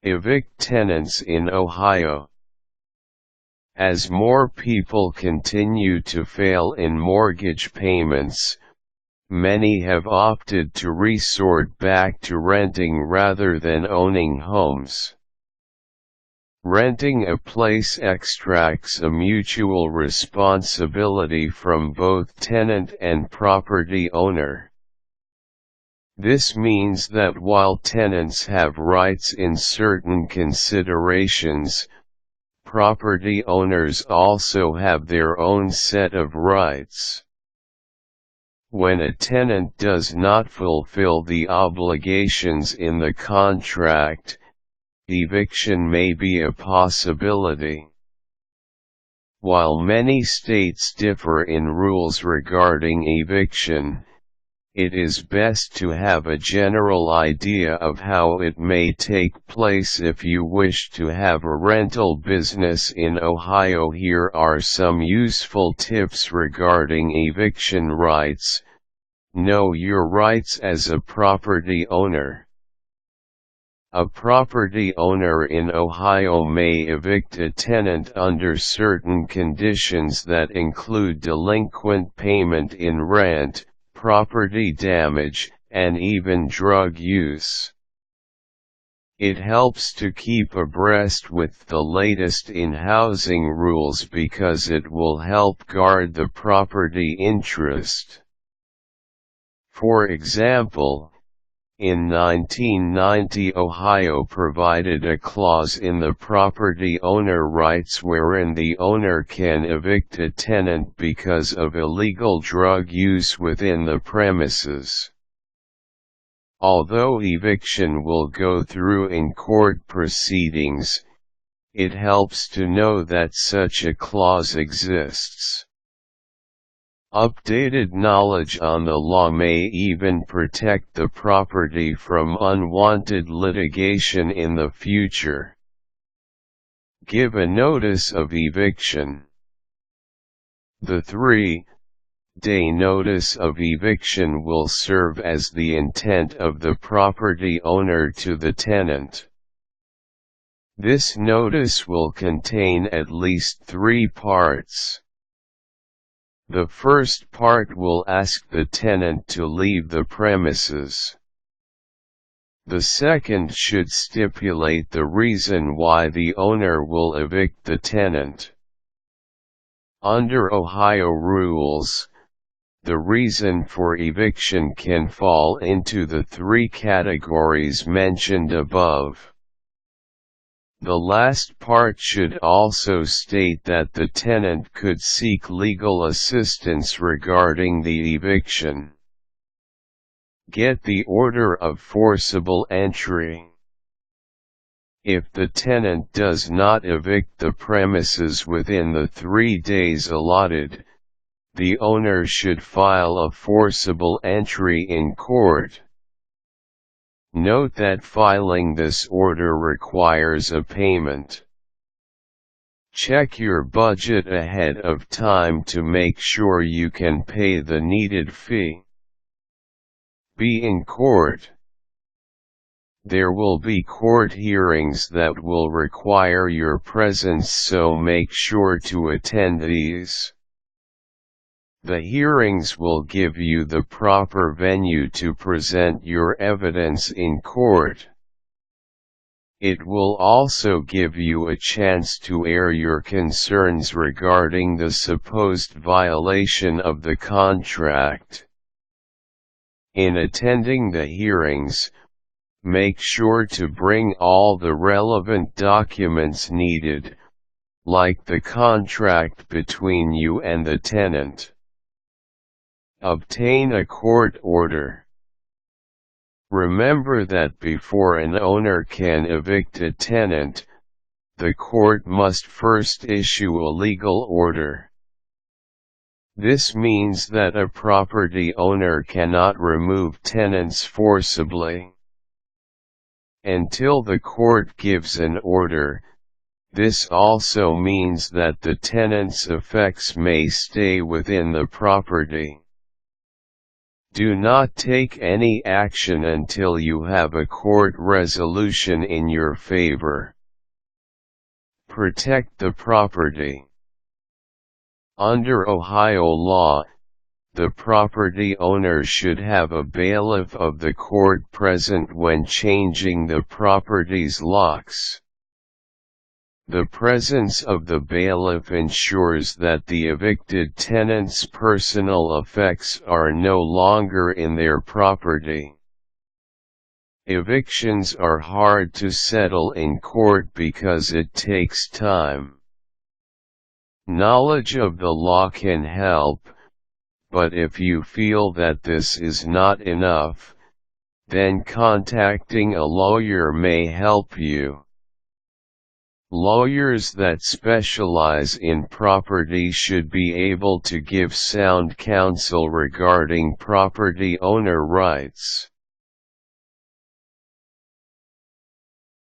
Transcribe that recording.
Evict tenants in Ohio. As more people continue to fail in mortgage payments, many have opted to resort back to renting rather than owning homes. Renting a place extracts a mutual responsibility from both tenant and property owner. This means that while tenants have rights in certain considerations, property owners also have their own set of rights. When a tenant does not fulfill the obligations in the contract, eviction may be a possibility. While many states differ in rules regarding eviction, it is best to have a general idea of how it may take place if you wish to have a rental business in Ohio. Here are some useful tips regarding eviction rights. Know your rights as a property owner. A property owner in Ohio may evict a tenant under certain conditions that include delinquent payment in rent, property damage, and even drug use. It helps to keep abreast with the latest in housing rules because it will help guard the property interest. For example, in 1990 Ohio provided a clause in the property owner rights wherein the owner can evict a tenant because of illegal drug use within the premises. Although eviction will go through in court proceedings, it helps to know that such a clause exists. Updated knowledge on the law may even protect the property from unwanted litigation in the future. Give a notice of eviction. The 3-day notice of eviction will serve as the intent of the property owner to the tenant. This notice will contain at least 3 parts. The first part will ask the tenant to leave the premises. The second should stipulate the reason why the owner will evict the tenant. Under Ohio rules, the reason for eviction can fall into the 3 categories mentioned above. The last part should also state that the tenant could seek legal assistance regarding the eviction. Get the order of forcible entry. If the tenant does not evict the premises within the 3 days allotted, the owner should file a forcible entry in court. Note that filing this order requires a payment. Check your budget ahead of time to make sure you can pay the needed fee. Be in court. There will be court hearings that will require your presence, so make sure to attend these. The hearings will give you the proper venue to present your evidence in court. It will also give you a chance to air your concerns regarding the supposed violation of the contract. In attending the hearings, make sure to bring all the relevant documents needed, like the contract between you and the tenant. Obtain a court order. Remember that before an owner can evict a tenant, the court must first issue a legal order. This means that a property owner cannot remove tenants forcibly. Until the court gives an order, this also means that the tenant's effects may stay within the property. Do not take any action until you have a court resolution in your favor. Protect the property. Under Ohio law, the property owner should have a bailiff of the court present when changing the property's locks. The presence of the bailiff ensures that the evicted tenant's personal effects are no longer in their property. Evictions are hard to settle in court because it takes time. Knowledge of the law can help, but if you feel that this is not enough, then contacting a lawyer may help you. Lawyers that specialize in property should be able to give sound counsel regarding property owner rights.